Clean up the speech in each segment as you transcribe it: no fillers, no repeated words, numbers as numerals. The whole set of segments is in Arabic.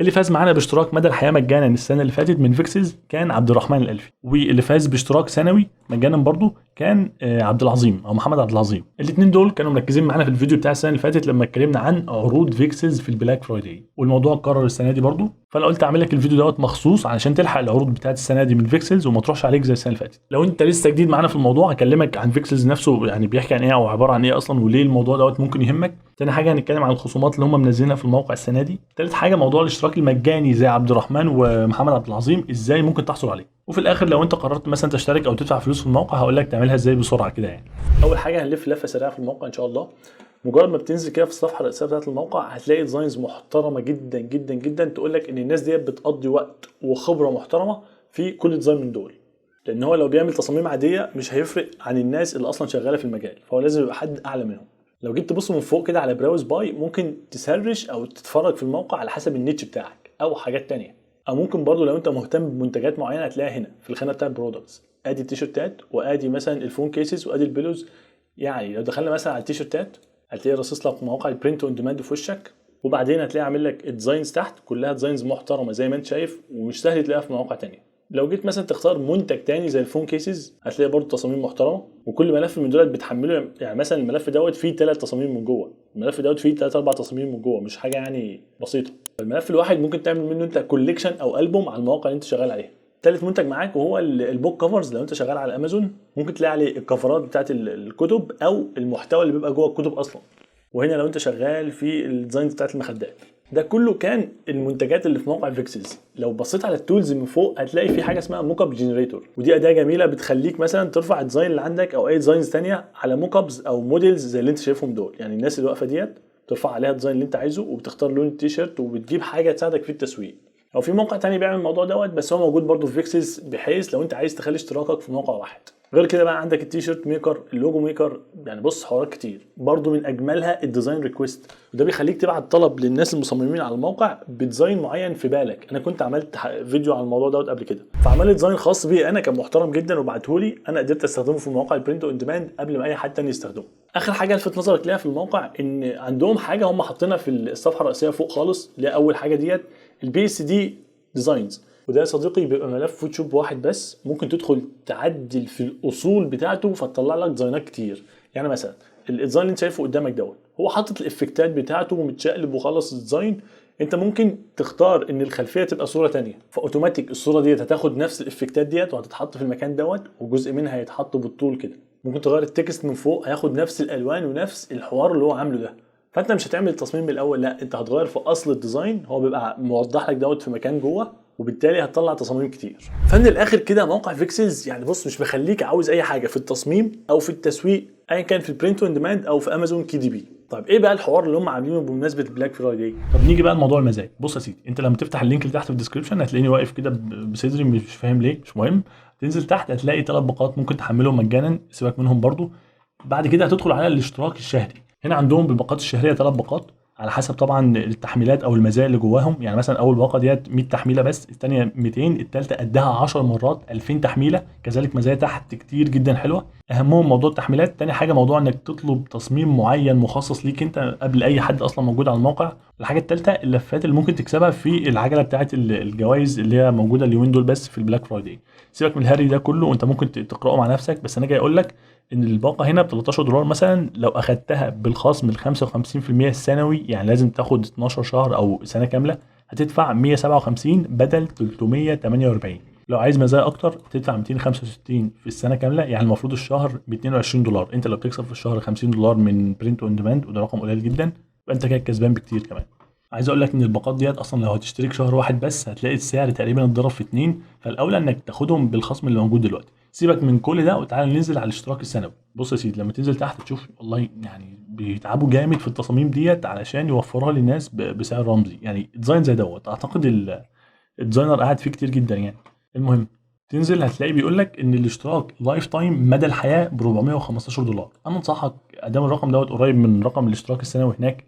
اللي فاز معانا باشتراك مدى الحياه مجانا السنه اللي فاتت من فيكسز كان عبد الرحمن الالفي، واللي فاز باشتراك سنوي مجانا برضو كان عبد العظيم او محمد عبد العظيم. الاثنين دول كانوا مركزين معانا في الفيديو بتاع السنه اللي فاتت لما اتكلمنا عن عروض فيكسز في البلاك فرايداي، والموضوع اتكرر السنه دي برضو، فانا قلت اعمل لك الفيديو دوت مخصوص علشان تلحق العروض بتاعت السنه دي من فيكسز وما تروحش عليك زي السنه اللي فاتت. لو انت لسه جديد معانا في الموضوع هكلمك عن فيكسز نفسه، يعني بيحكي عن ايه او عباره عن ايه اصلا وليه الموضوع دوت ممكن يهمك. تاني حاجه هنتكلم عن الخصومات اللي هم منزلينها في الموقع السنه دي. تالت حاجه موضوع الاشتراك المجاني زي عبد الرحمن ومحمد عبد العظيم ازاي ممكن تحصل عليه. وفي الاخر لو انت قررت مثلا تشترك او تدفع فلوس في الموقع هقول لك تعملها ازاي بسرعه كده يعني. اول حاجه هنلف لفه سريعه في الموقع ان شاء الله. مجرد ما بتنزل كده في الصفحه الرئيسيه بتاعه الموقع هتلاقي ديزاينز محترمه جدا جدا جدا تقول لك ان الناس ديت بتقضي وقت وخبره محترمه في كل ديزاين من دول، لان هو لو بيعمل تصاميم عاديه مش هيفرق عن الناس اللي اصلا شغاله في المجال، فهو لازم يبقى حد اعلى منهم. لو جيت تبص من فوق كده على براوز باي ممكن تسرش او تتفرج في الموقع على حسب النيتش بتاعك او حاجات تانية، او ممكن برضو لو انت مهتم بمنتجات معينه هتلاقيها هنا في الخانه بتاعت برودكتس. ادي التيشيرتات وادي مثلا الفون كيسز وادي البيلوز. يعني لو دخلنا مثلا على التيشيرتات هتلاقي راصص لك مواقع البرنت اون ديماند في وشك، وبعدين هتلاقي عامل لك الديزاينز تحت كلها ديزاينز محترمه زي ما انت شايف ومش سهل تلاقيها في مواقع تانية. لو جيت مثلا تختار منتج تاني زي الفون كيسز هتلاقي برضو تصاميم محترمه، وكل ملف من دول بتحمله. يعني مثلا الملف دوت فيه 3 تصاميم من جوه، الملف دوت فيه 3 4 تصاميم من جوه، مش حاجه يعني بسيطه. الملف الواحد ممكن تعمل منه انت كوليكشن او البوم على المواقع اللي انت شغال عليها. تالت منتج معاك وهو البوك كفرز. لو انت شغال على امازون ممكن تلاقي عليه الكفرات بتاعت الكتب او المحتوى اللي بيبقى جوه الكتب اصلا. وهنا لو انت شغال في الديزاين بتاعت المخدات. ده كله كان المنتجات اللي في موقع فيكسز. لو بصيت على التولز من فوق هتلاقي في حاجه اسمها موك اب جنريتور، ودي اداه جميله بتخليك مثلا ترفع الديزاين اللي عندك او اي ديزاينز ثانيه على موك ابز او موديلز زي اللي انت شايفهم دول. يعني الناس اللي واقفه ديت ترفع عليها الديزاين اللي انت عايزه وبتختار لون التيشيرت وبتجيب حاجه تساعدك في التسويق. او في موقع تاني بيعمل الموضوع دوت بس هو موجود برضو في فيكسز، بحيث لو انت عايز تخلي اشتراكك في موقع واحد. غير كده بقى عندك التيشيرت ميكر، اللوجو ميكر، يعني بص حوارات كتير. برضو من اجملها الديزاين ريكويست، وده بيخليك تبعت طلب للناس المصممين على الموقع بديزاين معين في بالك. انا كنت عملت فيديو عن الموضوع دوت قبل كده، فعملت ديزاين خاص بي انا كان محترم جدا وبعته لي، انا قدرت استخدمه في مواقع البرنت اون ديماند قبل ما اي حد تاني يستخدمه. اخر حاجه الفت نظرك ليها في الموقع ان عندهم حاجه هم حاطينها في الصفحه الرئيسيه فوق خالص، اللي هي اول حاجه ديت البي اس دي ديزاينز. وده يا صديقي بيبقى ملف فوتوشوب واحد بس، ممكن تدخل تعدل في الاصول بتاعته فتطلع لك ديزاينات كتير. يعني مثلا الديزاين اللي انت شايفه قدامك دوت هو حاطط الافكتات بتاعته ومتشقلب وخلص الديزاين. انت ممكن تختار ان الخلفيه تبقى صوره تانية، فاوتوماتيك الصوره ديت هتاخد نفس الافكتات ديت وهتتحط في المكان دوت، وجزء منها هيتحط بالطول كده. ممكن تغير التكست من فوق هياخد نفس الالوان ونفس الحوار اللي هو عامله ده. فانت مش هتعمل التصميم من الاول، لا انت هتغير في اصل الديزاين، هو بيبقى موضح لك دوت في مكان جوه، وبالتالي هتطلع تصاميم كتير. فمن الاخر كده موقع فيكسلز يعني بص مش مخليك عاوز اي حاجه في التصميم او في التسويق ايا كان في البرنت اون ديماند او في امازون كي دي بي. طيب ايه بقى الحوار اللي هم عاملينه بمناسبه البلاك فرايداي؟ طب نيجي بقى لموضوع المزاج. بص يا سيدي، انت لما تفتح اللينك اللي تحت في الديسكربشن هتلاقيني واقف كده بصدري مش فاهم ليه، مش مهم. تنزل تحت هتلاقي 3 باقات ممكن تحملهم مجانا، سيبك منهم برضو. بعد كده هتدخل على الاشتراك الشهري. هنا عندهم بالباقات الشهريه 3 باقات على حسب طبعا التحميلات او المزايا اللي جواهم. يعني مثلا اول باقه ديت 100 تحميله بس، الثانيه 200، الثالثه قدها 10 مرات 2000 تحميله. كذلك مزايا تحت كتير جدا حلوه، اهمهم موضوع التحميلات. تاني حاجه موضوع انك تطلب تصميم معين مخصص ليك انت قبل اي حد اصلا موجود على الموقع. الحاجه الثالثه اللفات اللي ممكن تكسبها في العجله بتاعه الجوائز اللي هي موجوده اليومين دول بس في البلاك فرايداي. سيبك من الهري ده كله وانت ممكن تقراه مع نفسك، بس انا جاي اقول لك ان الباقه هنا ب 13 دولار مثلا. لو اخدتها بالخصم ال 55% السنوي، يعني لازم تاخد 12 شهر او سنه كامله، هتدفع 157 بدل 348. لو عايز مزايا اكتر تدفع 265 في السنه كامله، يعني المفروض الشهر ب 22 دولار. انت لو بتكسب في الشهر 50 دولار من برنت اون ديماند وده رقم قليل جدا، يبقى انت كده كسبان بكتير كمان. عايز اقول لك ان الباقات ديت اصلا لو هتشترك شهر واحد بس هتلاقي السعر تقريبا اتضرب في 2، فالاولى انك تاخدهم بالخصم اللي موجود دلوقتي. سيبك من كل ده وتعالى ننزل على الاشتراك السنوي. بص يا سيدي، لما تنزل تحت تشوف والله يعني بيتعبوا جامد في التصاميم ديت علشان يوفروها للناس بسعر رمزي. يعني ديزاين زي دوت اعتقد الديزاينر قاعد فيه كتير جدا يعني. المهم تنزل هتلاقي بيقول لك ان الاشتراك لايف تايم مدى الحياه ب 415 دولار. انا انصحك ادام الرقم دوت قريب من رقم الاشتراك السنوي هناك،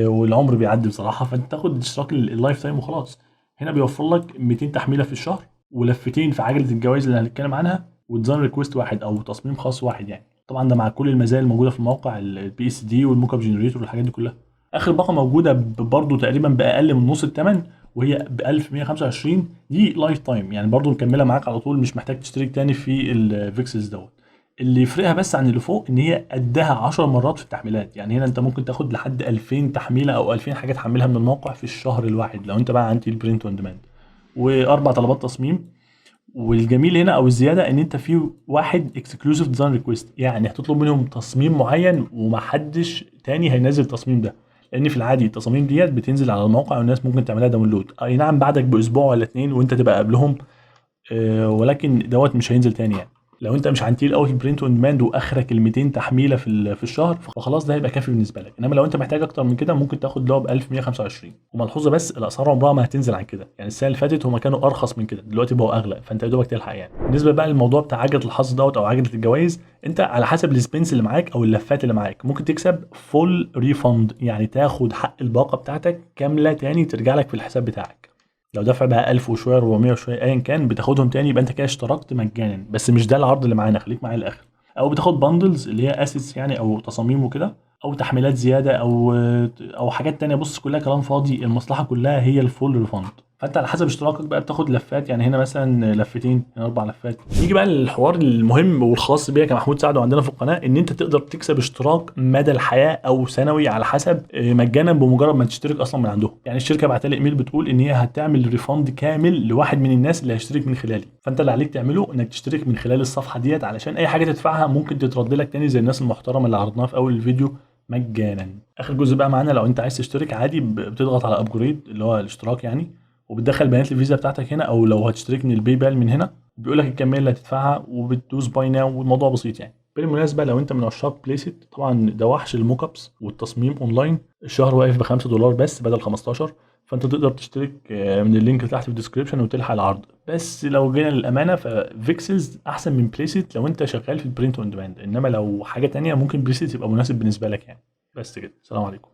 والعمر بيعدي بصراحه، فانت تاخد اشتراك اللايف تايم وخلاص. هنا بيوفر لك 200 تحميله في الشهر، ولفتين في عجله الجوائز اللي هنتكلم عنها، وديزاين ريكويست واحد او تصميم خاص واحد. يعني طبعا ده مع كل المزايا الموجوده في الموقع، البي اس دي والموك اب جنريتور والحاجات دي كلها. اخر باقه موجوده برضه تقريبا باقل من نص الثمن، وهي ب 1125 دي لايف تايم، يعني برضو مكمله معاك على طول، مش محتاج تشترك تاني في الفيكسز دوت. اللي يفرقها بس عن اللي فوق ان هي قدها 10 مرات في التحميلات، يعني هنا انت ممكن تاخد لحد 2000 تحميله او 2000 حاجه تحملها من الموقع في الشهر الواحد لو انت بقى عندي البرنت اون ديماند، واربع طلبات تصميم. والجميل هنا او الزياده ان انت في واحد اكسكلوسيف ديزاين ريكويست، يعني هتطلب منهم تصميم معين ومحدش تاني هينزل التصميم ده، لان في العادي التصاميم ديت بتنزل على الموقع والناس ممكن تعملها داونلود، اي نعم بعدك باسبوع ولا اتنين وانت تبقى قبلهم، ولكن دوت مش هينزل تاني يعني. لو انت مش هنتيل قوي في البرنت اون ديماند واخرك ال 200 تحميله في الشهر، فخلاص ده هيبقى كافي بالنسبه لك. انما لو انت محتاج اكتر من كده ممكن تاخد اللي هو ب 1125. وملحوظه بس، الاسعار عمرها ما هتنزل عن كده، يعني السنه اللي فاتت هم كانوا ارخص من كده، دلوقتي بقوا اغلى، فانت يا دوبك تلحق يعني. بالنسبه بقى للموضوع بتاع عجله الحظ دوت او عجله الجوائز، انت على حسب السبنس اللي معاك او اللفات اللي معاك ممكن تكسب فول ريفند، يعني تاخد حق الباقه بتاعتك كامله تاني ترجع لك في الحساب بتاعك. لو دافع بقى 1000 وشويه 400 وشويه ايا كان بتاخدهم تاني، يبقى انت كده اشتركت مجانا، بس مش ده العرض اللي معانا، خليك معايا الاخر. او بتاخد باندلز اللي هي اسيتس يعني او تصاميم وكده، او تحميلات زياده او حاجات تانية. بص كلها كلام فاضي، المصلحه كلها هي الفول ريفند. فانت على حسب اشتراكك بقى بتاخد لفات، يعني هنا مثلا لفتين، هنا 4 لفات. نيجي بقى للحوار المهم والخاص بيا كمحمود سعد عندنا في القناه، ان انت تقدر تكسب اشتراك مدى الحياه او سنوي على حسب، مجانا بمجرد ما تشترك اصلا من عندهم. يعني الشركه بعت لي ايميل بتقول ان هي هتعمل ريفند كامل لواحد من الناس اللي هيشترك من خلالي، فانت اللي عليك تعمله انك تشترك من خلال الصفحه ديت، علشان اي حاجه تدفعها ممكن تترد لك تاني زي الناس المحترمه اللي عرضناها في اول الفيديو مجانا. اخر جزء بقى معانا، لو انت عايز تشترك عادي بتضغط على ابجريد اللي هو الاشتراك يعني، وبتدخل بيانات الفيزا بتاعتك هنا، او لو هتشترك من الباي بال من هنا بيقول لك الكميه اللي هتدفعها وبتدوس باي ناو، والموضوع بسيط يعني. بالمناسبه لو انت من عشاق بليسيت، طبعا ده وحش الموك ابس والتصميم اونلاين، الشهر واقف ب $5 بس بدل 15، فانت تقدر تشترك من اللينك اللي تحت في الديسكربشن وتلحق العرض. بس لو جينا للامانه ففيكسز احسن من بليسيت لو انت شغال في البرنت اون ديماند، انما لو حاجه تانية ممكن بليسيت يبقى مناسب بالنسبه لك يعني. بس كده، السلام عليكم.